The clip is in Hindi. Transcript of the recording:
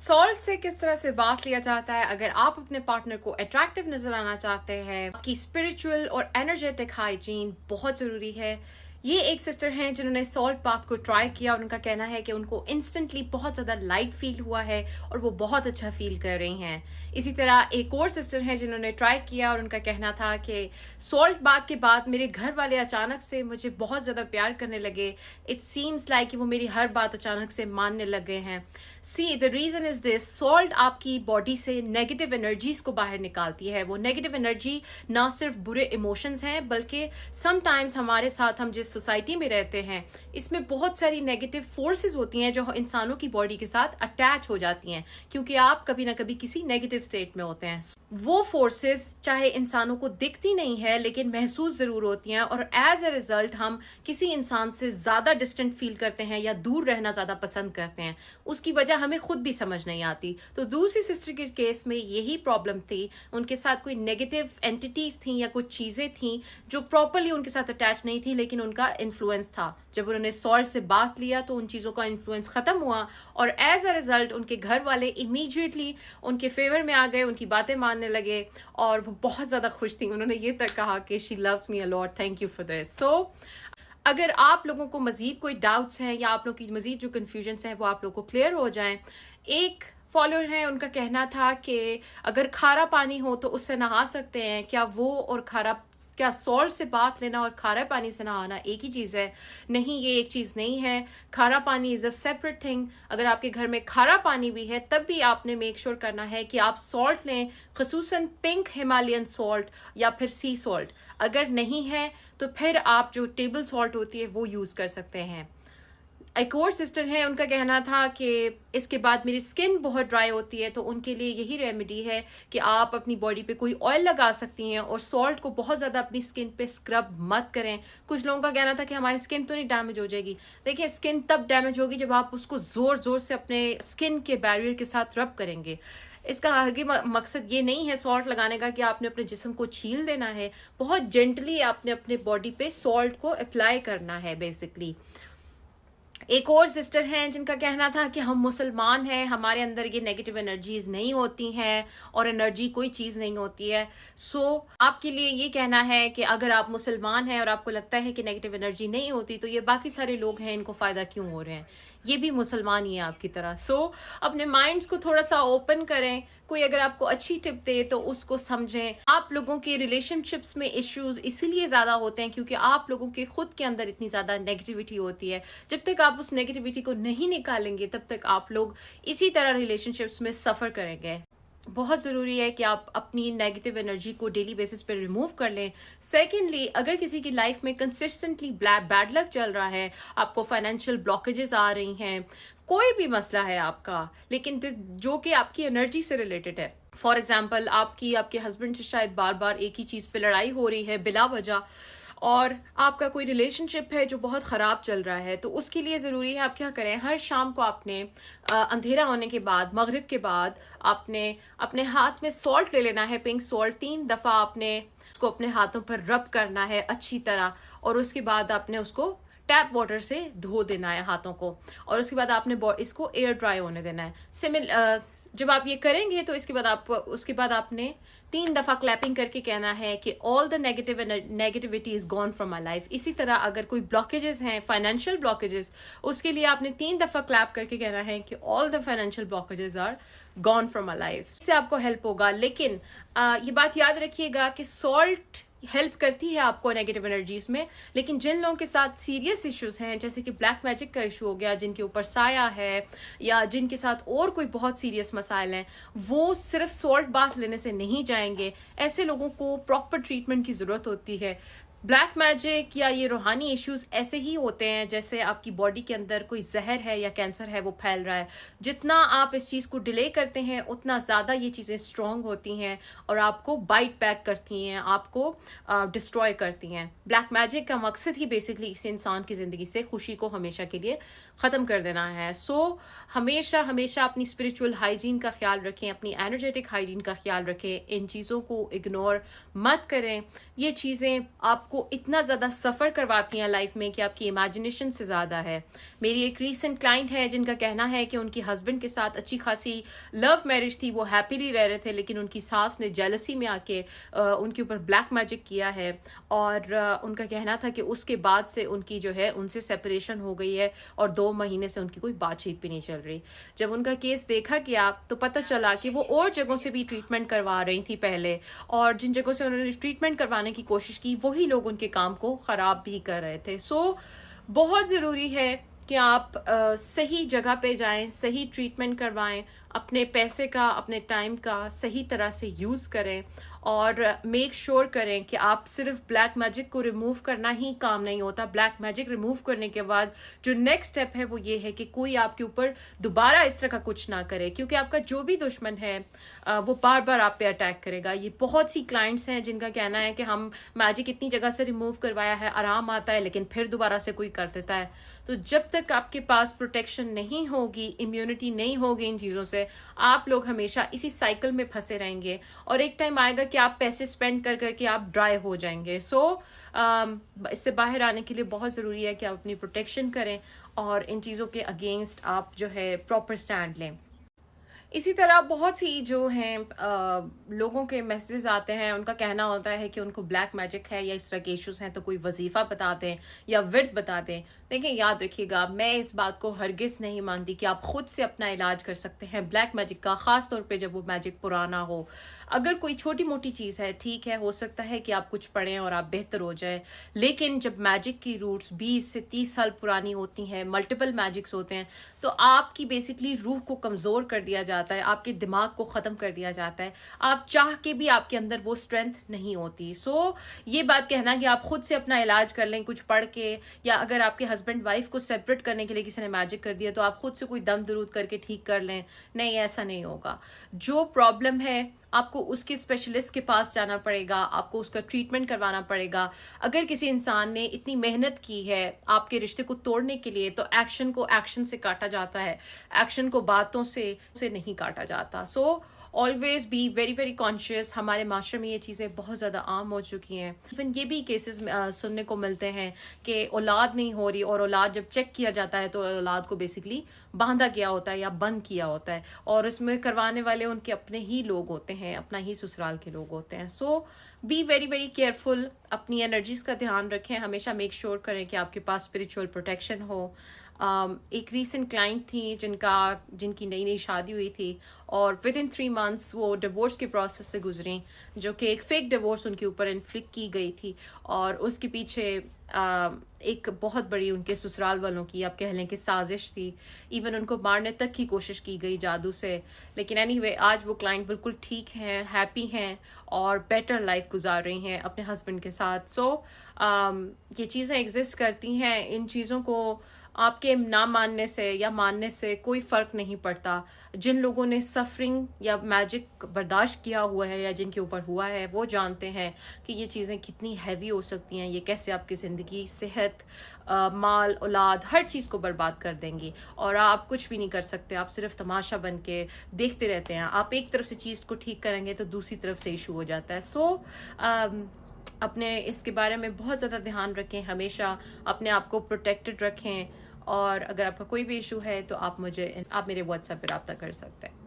सॉल्ट से किस तरह से बात लिया जाता है अगर आप अपने पार्टनर को अट्रैक्टिव नजर आना चाहते हैं। आपकी स्पिरिचुअल और एनर्जेटिक हाइजीन बहुत जरूरी है। ये एक सिस्टर हैं जिन्होंने सॉल्ट बाथ को ट्राई किया और उनका कहना है कि उनको इंस्टेंटली बहुत ज़्यादा लाइट फील हुआ है और वो बहुत अच्छा फील कर रही हैं। इसी तरह एक और सिस्टर हैं जिन्होंने ट्राई किया और उनका कहना था कि सॉल्ट बाथ के बाद मेरे घर वाले अचानक से मुझे बहुत ज़्यादा प्यार करने लगे। इट सीम्स लाइक कि वो मेरी हर बात अचानक से मानने लग गए हैं। See the reason is this, salt आपकी बॉडी से नेगेटिव एनर्जीज को बाहर निकालती है। वो नेगेटिव एनर्जी ना सिर्फ बुरे इमोशंस हैं बल्कि समटाइम्स हमारे साथ हम जिस सोसाइटी में रहते हैं इसमें बहुत सारी नेगेटिव फोर्सेस होती हैं जो इंसानों की बॉडी के साथ अटैच हो जाती हैं क्योंकि आप कभी ना कभी किसी नेगेटिव स्टेट में होते हैं। वो फोर्सेस चाहे इंसानों को दिखती नहीं है लेकिन महसूस जरूर होती हैं और एज अ रिजल्ट हम किसी इंसान से ज्यादा डिस्टेंट फील करते हैं या दूर रहना ज्यादा पसंद करते हैं। उसकी वजह हमें खुद भी समझ नहीं आती। तो दूसरी सिस्टर के केस में यही प्रॉब्लम थी। उनके साथ कोई नेगेटिव एंटिटीज थी या कुछ चीजें थी जो प्रॉपरली उनके साथ अटैच नहीं थी लेकिन उनका इन्फ्लुएंस था। जब उन्होंने सॉल्ट से बात लिया तो उन चीजों का इन्फ्लुएंस खत्म हुआ और एज अ रिजल्ट उनके घर वाले इमीडिएटली उनके फेवर में आ गए, उनकी बातें मानने लगे और वो बहुत ज्यादा खुश थी। उन्होंने ये तक कहा कि she loves me a lot, thank you for this. So अगर आप लोगों को मजीद कोई डाउट्स हैं या आप लोगों की मजीद जो कन्फ्यूजन्स हैं वो आप लोगों को क्लियर हो जाएं। एक फॉलोअर है, उनका कहना था कि अगर खारा पानी हो तो उससे नहा सकते हैं, क्या वो और खारा, क्या सॉल्ट से बाथ लेना और खारा पानी से नहाना एक ही चीज़ है? नहीं, ये एक चीज़ नहीं है। खारा पानी इज़ अ सेपरेट थिंग। अगर आपके घर में खारा पानी भी है तब भी आपने मेक श्योर करना है कि आप सॉल्ट लें, खसूसन पिंक हिमालयन सॉल्ट या फिर सी सॉल्ट। अगर नहीं है तो फिर आप जो टेबल सॉल्ट होती है वो यूज़ कर सकते हैं। एक और सिस्टर है, उनका कहना था कि इसके बाद मेरी स्किन बहुत ड्राई होती है तो उनके लिए यही रेमेडी है कि आप अपनी बॉडी पे कोई ऑयल लगा सकती हैं और सॉल्ट को बहुत ज़्यादा अपनी स्किन पे स्क्रब मत करें। कुछ लोगों का कहना था कि हमारी स्किन तो नहीं डैमेज हो जाएगी। देखिए, स्किन तब डैमेज होगी जब आप उसको ज़ोर ज़ोर से अपने स्किन के बैरियर के साथ रब करेंगे। इसका आगे मकसद ये नहीं है सॉल्ट लगाने का कि आपने अपने जिस्म को छील देना है। बहुत जेंटली आपने अपने बॉडी पे सॉल्ट को अप्लाई करना है बेसिकली। एक और सिस्टर हैं जिनका कहना था कि हम मुसलमान हैं, हमारे अंदर ये नेगेटिव एनर्जीज नहीं होती हैं और एनर्जी कोई चीज़ नहीं होती है। सो आपके लिए ये कहना है कि अगर आप मुसलमान हैं और आपको लगता है कि नेगेटिव एनर्जी नहीं होती तो ये बाकी सारे लोग हैं, इनको फ़ायदा क्यों हो रहे हैं? ये भी मुसलमान ही है आपकी तरह। सो अपने माइंड्स को थोड़ा सा ओपन करें। कोई अगर आपको अच्छी टिप दे तो उसको समझें। आप लोगों के रिलेशनशिप्स में इश्यूज इसीलिए ज़्यादा होते हैं क्योंकि आप लोगों के खुद के अंदर इतनी ज़्यादा नेगेटिविटी होती है। जब तक आप उस नेगेटिविटी को नहीं निकालेंगे तब तक आप लोग इसी तरह रिलेशनशिप्स में सफ़र करेंगे। बहुत ज़रूरी है कि आप अपनी नेगेटिव एनर्जी को डेली बेसिस पे रिमूव कर लें। सेकेंडली, अगर किसी की लाइफ में कंसिस्टेंटली बैड लक चल रहा है, आपको फाइनेंशियल ब्लॉकेजेस आ रही हैं, कोई भी मसला है आपका लेकिन जो कि आपकी एनर्जी से रिलेटेड है, फॉर एग्जाम्पल आपके हस्बैंड से शायद बार बार एक ही चीज़ पे लड़ाई हो रही है बिला वजह और आपका कोई रिलेशनशिप है जो बहुत ख़राब चल रहा है, तो उसके लिए ज़रूरी है आप क्या करें, हर शाम को आपने अंधेरा होने के बाद, मगरिब के बाद आपने अपने हाथ में सॉल्ट ले लेना है, पिंक सॉल्ट। 3 दफ़ा आपने उसको अपने हाथों पर रब करना है अच्छी तरह और उसके बाद आपने उसको टैप वाटर से धो देना है हाथों को और उसके बाद आपने इसको एयर ड्राई होने देना है। जब आप ये करेंगे तो उसके बाद आपने 3 दफ़ा क्लैपिंग करके कहना है कि all the negativity is gone from my life. इसी तरह अगर कोई ब्लॉकेजेस हैं, फाइनेंशियल ब्लॉकेजेस, उसके लिए आपने 3 दफ़ा क्लैप करके कहना है कि all the financial blockages are gone from my life. इससे आपको हेल्प होगा। लेकिन ये बात याद रखिएगा कि सॉल्ट हेल्प करती है आपको नेगेटिव एनर्जीज में, लेकिन जिन लोगों के साथ सीरियस इश्यूज हैं जैसे कि ब्लैक मैजिक का इशू हो गया, जिनके ऊपर साया है या जिनके साथ और कोई बहुत सीरियस मसाइल हैं, वो सिर्फ सॉल्ट बाथ लेने से नहीं जाएंगे। ऐसे लोगों को प्रॉपर ट्रीटमेंट की ज़रूरत होती है। ब्लैक मैजिक या ये रूहानी इश्यूज ऐसे ही होते हैं जैसे आपकी बॉडी के अंदर कोई जहर है या कैंसर है वो फैल रहा है। जितना आप इस चीज़ को डिले करते हैं उतना ज़्यादा ये चीज़ें स्ट्रॉन्ग होती हैं और आपको बाइट बैक करती हैं, आपको डिस्ट्रॉय करती हैं। ब्लैक मैजिक का मकसद ही बेसिकली इस इंसान की ज़िंदगी से खुशी को हमेशा के लिए ख़त्म कर देना है। सो हमेशा हमेशा अपनी स्पिरिचुअल हाइजीन का ख्याल रखें, अपनी एनर्जेटिक हाइजीन का ख्याल रखें। इन चीज़ों को इग्नोर मत करें। ये चीज़ें आपको आपको इतना ज़्यादा सफ़र करवाती हैं लाइफ में कि आपकी इमेजिनेशन से ज़्यादा है। मेरी एक रीसेंट क्लाइंट है जिनका कहना है कि उनकी हस्बैंड के साथ अच्छी खासी लव मैरिज थी, वो हैप्पीली रह रहे थे, लेकिन उनकी सास ने जेलसी में आके उनके ऊपर ब्लैक मैजिक किया है। और उनका कहना था कि उसके बाद से उनकी जो है उनसे सेपरेशन हो गई है और 2 महीने से उनकी कोई बातचीत भी नहीं चल रही। जब उनका केस देखा गया तो पता चला कि वो और जगहों से भी ट्रीटमेंट करवा रही थी पहले, और जिन जगहों से उन्होंने ट्रीटमेंट करवाने की कोशिश की वही लोग उनके काम को ख़राब भी कर रहे थे। सो बहुत ज़रूरी है कि आप सही जगह पे जाएं, सही ट्रीटमेंट करवाएं, अपने पैसे का, अपने टाइम का सही तरह से यूज़ करें, और मेक श्योर करें कि आप सिर्फ ब्लैक मैजिक को रिमूव करना ही काम नहीं होता। ब्लैक मैजिक रिमूव करने के बाद जो नेक्स्ट स्टेप है वो ये है कि कोई आपके ऊपर दोबारा इस तरह का कुछ ना करे, क्योंकि आपका जो भी दुश्मन है वो बार बार आप पे अटैक करेगा। ये बहुत सी क्लाइंट्स हैं जिनका कहना है कि हम मैजिक इतनी जगह से रिमूव करवाया है, आराम आता है, लेकिन फिर दोबारा से कोई कर देता है। तो जब तक आपके पास प्रोटेक्शन नहीं होगी, इम्यूनिटी नहीं होगी इन चीज़ों से, आप लोग हमेशा इसी साइकिल में फंसे रहेंगे और एक टाइम आएगा कि आप पैसे स्पेंड कर करके आप ड्राई हो जाएंगे। सो इससे बाहर आने के लिए बहुत ज़रूरी है कि आप अपनी प्रोटेक्शन करें और इन चीज़ों के अगेंस्ट आप जो है प्रॉपर स्टैंड लें। इसी तरह बहुत सी जो हैं लोगों के मैसेजेस आते हैं, उनका कहना होता है कि उनको ब्लैक मैजिक है या इस तरह के इश्यूज हैं तो कोई वजीफ़ा बता दें या विर्द बता दें। देखिए, याद रखिएगा, मैं इस बात को हरगिज़ नहीं मानती कि आप खुद से अपना इलाज कर सकते हैं ब्लैक मैजिक का, ख़ास तौर पे जब वो मैजिक पुराना हो। अगर कोई छोटी मोटी चीज़ है, ठीक है, हो सकता है कि आप कुछ पढ़ें और आप बेहतर हो जाए, लेकिन जब मैजिक की रूट्स 20 से 30 साल पुरानी होती हैं, मल्टीपल मैजिक्स होते हैं, तो आपकी बेसिकली रूह को कमज़ोर कर दिया जाता है, आपके दिमाग को ख़त्म कर दिया जाता है। आप चाह के भी आपके अंदर वो स्ट्रेंथ नहीं होती। सो ये बात कहना कि आप खुद से अपना इलाज कर लें कुछ पढ़ के, या अगर आपके हस्बैंड वाइफ को सेपरेट करने के लिए किसी ने मैजिक कर दिया तो आप खुद से कोई दम दरूद करके ठीक कर लें, नहीं, ऐसा नहीं होगा। जो प्रॉब्लम है आपको उसके स्पेशलिस्ट के पास जाना पड़ेगा, आपको उसका ट्रीटमेंट करवाना पड़ेगा। अगर किसी इंसान ने इतनी मेहनत की है आपके रिश्ते को तोड़ने के लिए, तो एक्शन को एक्शन से काटा जाता है, एक्शन को बातों से नहीं काटा जाता। So always be very very conscious. हमारे माशरे में ये चीज़ें बहुत ज़्यादा आम हो चुकी हैं। इवन ये भी केसेस सुनने को मिलते हैं कि औलाद नहीं हो रही, और औलाद जब चेक किया जाता है तो औलाद को बेसिकली बांधा गया होता है या बंद किया होता है, और इसमें करवाने वाले उनके अपने ही लोग होते हैं, अपना ही ससुराल के लोग होते हैं। सो बी वेरी वेरी केयरफुल, अपनी एनर्जीज का ध्यान रखें, हमेशा मेक श्योर करें कि आपके पास स्पिरिचुअल प्रोटेक्शन हो। एक रीसेंट क्लाइंट थी जिनकी नई नई शादी हुई थी, और विद इन 3 मंथ्स वो डिवोर्स के प्रोसेस से गुजरी, जो कि एक फेक डिवोर्स उनके ऊपर इन्फ्लिक्ट की गई थी, और उसके पीछे एक बहुत बड़ी उनके ससुराल वालों की, आप कह लें कि साजिश थी। इवन उनको मारने तक की कोशिश की गई जादू से। लेकिन एनीवे, आज वो क्लाइंट बिल्कुल ठीक हैं, हैप्पी हैं और बेटर लाइफ गुजार रही हैं अपने हस्बैंड के साथ। सो ये चीज़ें एग्जिस्ट करती हैं। इन चीज़ों को आपके ना मानने से या मानने से कोई फ़र्क नहीं पड़ता। जिन लोगों ने सफरिंग या मैजिक बर्दाश्त किया हुआ है या जिनके ऊपर हुआ है, वो जानते हैं कि ये चीज़ें कितनी हैवी हो सकती हैं, ये कैसे आपकी ज़िंदगी, सेहत, माल, औलाद, हर चीज़ को बर्बाद कर देंगी, और आप कुछ भी नहीं कर सकते। आप सिर्फ तमाशा बन के देखते रहते हैं। आप एक तरफ से चीज़ को ठीक करेंगे तो दूसरी तरफ से इशू हो जाता है। सो अपने इसके बारे में बहुत ज़्यादा ध्यान रखें, हमेशा अपने आप को प्रोटेक्टेड रखें, और अगर आपका कोई भी इशू है तो आप मेरे व्हाट्सएप पर रब्ता कर सकते हैं।